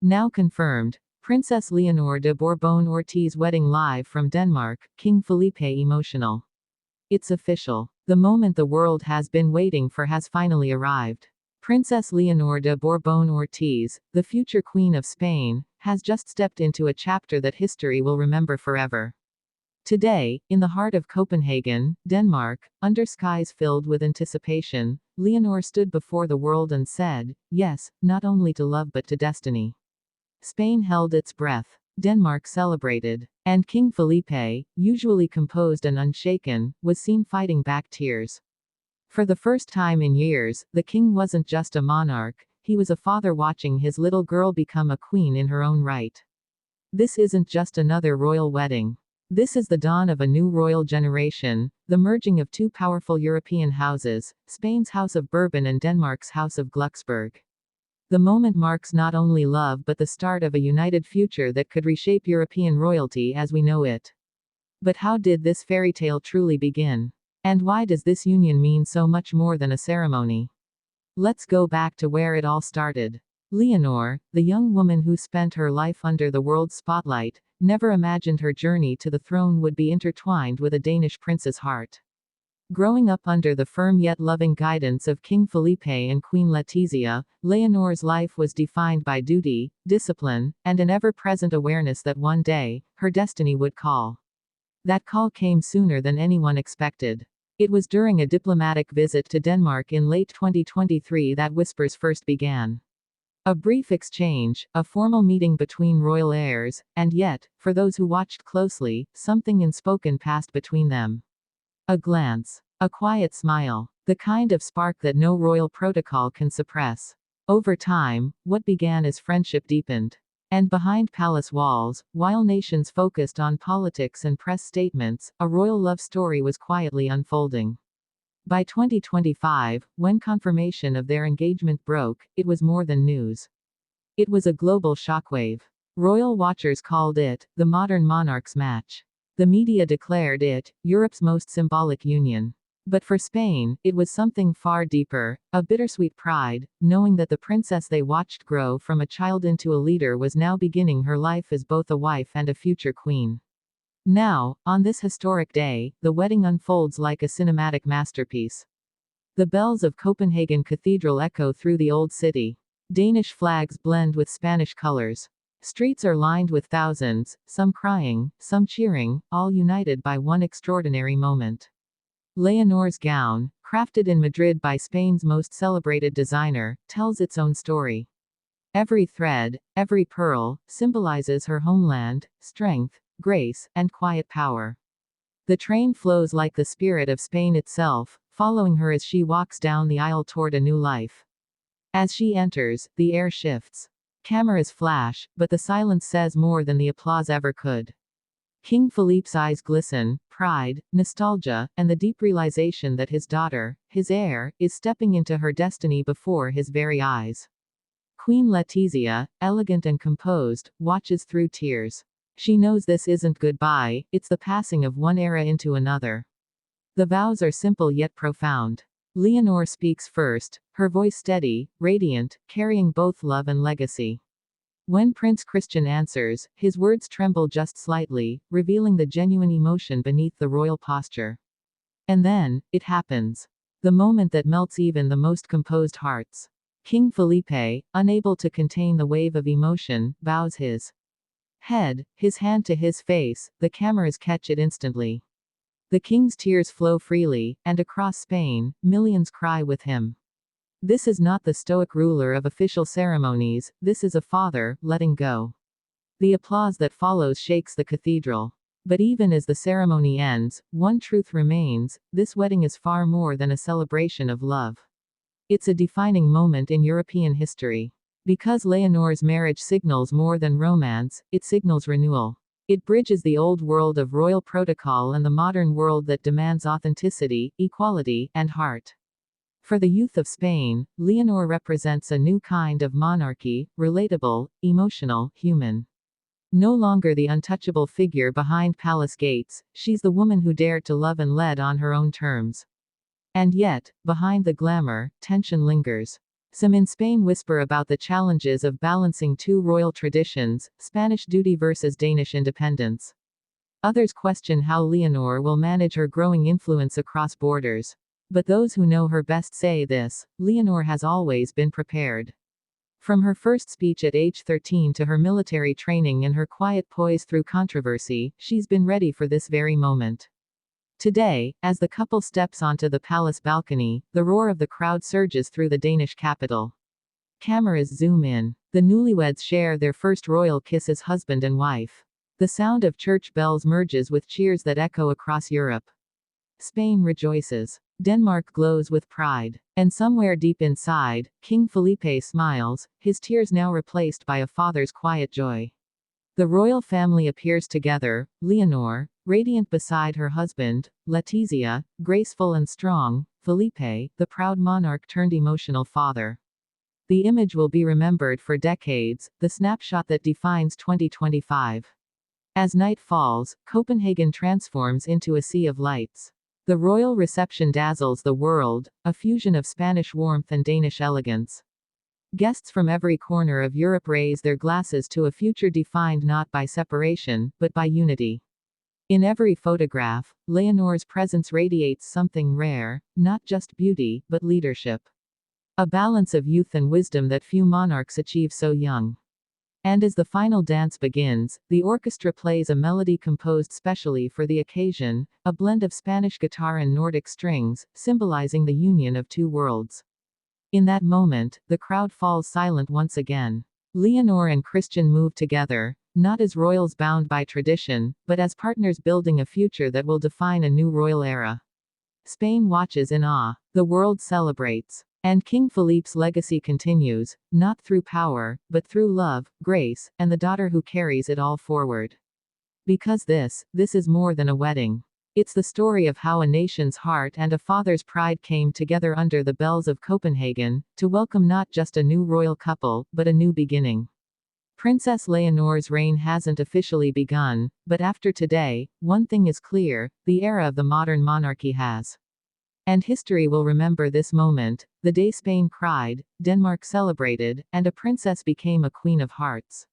Now confirmed. Princess Leonor de Borbon Ortiz wedding live from Denmark, King Felipe Emotional. It's official. The moment the world has been waiting for has finally arrived. Princess Leonor de Borbon Ortiz, the future Queen of Spain, has just stepped into a chapter that history will remember forever. Today, in the heart of Copenhagen, Denmark, under skies filled with anticipation, Leonor stood before the world and said, yes, not only to love but to destiny. Spain held its breath. Denmark celebrated. And King Felipe, usually composed and unshaken, was seen fighting back tears. For the first time in years, the king wasn't just a monarch, he was a father watching his little girl become a queen in her own right. This isn't just another royal wedding. This is the dawn of a new royal generation, the merging of two powerful European houses, Spain's House of Bourbon and Denmark's House of Glucksburg. The moment marks not only love but the start of a united future that could reshape European royalty as we know it. But how did this fairy tale truly begin? And why does this union mean so much more than a ceremony? Let's go back to where it all started. Leonor, the young woman who spent her life under the world's spotlight, never imagined her journey to the throne would be intertwined with a Danish prince's heart. Growing up under the firm yet loving guidance of King Felipe and Queen Letizia, Leonor's life was defined by duty, discipline, and an ever-present awareness that one day, her destiny would call. That call came sooner than anyone expected. It was during a diplomatic visit to Denmark in late 2023 that whispers first began. A brief exchange, a formal meeting between royal heirs, and yet, for those who watched closely, something unspoken passed between them. A glance. A quiet smile. The kind of spark that no royal protocol can suppress. Over time, what began as friendship deepened. And behind palace walls, while nations focused on politics and press statements, a royal love story was quietly unfolding. By 2025, when confirmation of their engagement broke, it was more than news. It was a global shockwave. Royal watchers called it the modern monarch's match. The media declared it Europe's most symbolic union. But for Spain, it was something far deeper, a bittersweet pride, knowing that the princess they watched grow from a child into a leader was now beginning her life as both a wife and a future queen. Now, on this historic day, the wedding unfolds like a cinematic masterpiece. The bells of Copenhagen Cathedral echo through the old city. Danish flags blend with Spanish colors. Streets are lined with thousands, some crying, some cheering, all united by one extraordinary moment. Leonor's gown, crafted in Madrid by Spain's most celebrated designer, tells its own story. Every thread, every pearl, symbolizes her homeland, strength, grace, and quiet power. The train flows like the spirit of Spain itself, following her as she walks down the aisle toward a new life. As she enters, the air shifts. Cameras flash, but the silence says more than the applause ever could. King Felipe's eyes glisten, pride, nostalgia, and the deep realization that his daughter, his heir, is stepping into her destiny before his very eyes. Queen Letizia, elegant and composed, watches through tears. She knows this isn't goodbye, it's the passing of one era into another. The vows are simple yet profound. Leonor speaks first, her voice steady, radiant, carrying both love and legacy. When Prince Christian answers, his words tremble just slightly, revealing the genuine emotion beneath the royal posture. And then, it happens. The moment that melts even the most composed hearts. King Felipe, unable to contain the wave of emotion, bows his head, his hand to his face, the cameras catch it instantly. The king's tears flow freely, and across Spain, millions cry with him. This is not the stoic ruler of official ceremonies, this is a father, letting go. The applause that follows shakes the cathedral. But even as the ceremony ends, one truth remains, this wedding is far more than a celebration of love. It's a defining moment in European history. Because Leonor's marriage signals more than romance, it signals renewal. It bridges the old world of royal protocol and the modern world that demands authenticity, equality, and heart. For the youth of Spain, Leonor represents a new kind of monarchy, relatable, emotional, human. No longer the untouchable figure behind palace gates, she's the woman who dared to love and led on her own terms. And yet, behind the glamour, tension lingers. Some in Spain whisper about the challenges of balancing two royal traditions, Spanish duty versus Danish independence. Others question how Leonor will manage her growing influence across borders. But those who know her best say this: Leonor has always been prepared. From her first speech at age 13 to her military training and her quiet poise through controversy, she's been ready for this very moment. Today, as the couple steps onto the palace balcony, the roar of the crowd surges through the Danish capital. Cameras zoom in. The newlyweds share their first royal kiss as husband and wife. The sound of church bells merges with cheers that echo across Europe. Spain rejoices. Denmark glows with pride. And somewhere deep inside, King Felipe smiles, his tears now replaced by a father's quiet joy. The royal family appears together, Leonor, radiant beside her husband, Letizia, graceful and strong, Felipe, the proud monarch turned emotional father. The image will be remembered for decades, the snapshot that defines 2025. As night falls, Copenhagen transforms into a sea of lights. The royal reception dazzles the world, a fusion of Spanish warmth and Danish elegance. Guests from every corner of Europe raise their glasses to a future defined not by separation, but by unity. In every photograph, Leonor's presence radiates something rare, not just beauty, but leadership. A balance of youth and wisdom that few monarchs achieve so young. And as the final dance begins, the orchestra plays a melody composed specially for the occasion, a blend of Spanish guitar and Nordic strings, symbolizing the union of two worlds. In that moment, the crowd falls silent once again. Leonor and Christian move together, not as royals bound by tradition, but as partners building a future that will define a new royal era. Spain watches in awe. The world celebrates. And King Felipe's legacy continues, not through power, but through love, grace, and the daughter who carries it all forward. Because this is more than a wedding. It's the story of how a nation's heart and a father's pride came together under the bells of Copenhagen, to welcome not just a new royal couple, but a new beginning. Princess Leonor's reign hasn't officially begun, but after today, one thing is clear: the era of the modern monarchy has. And history will remember this moment, the day Spain cried, Denmark celebrated, and a princess became a queen of hearts.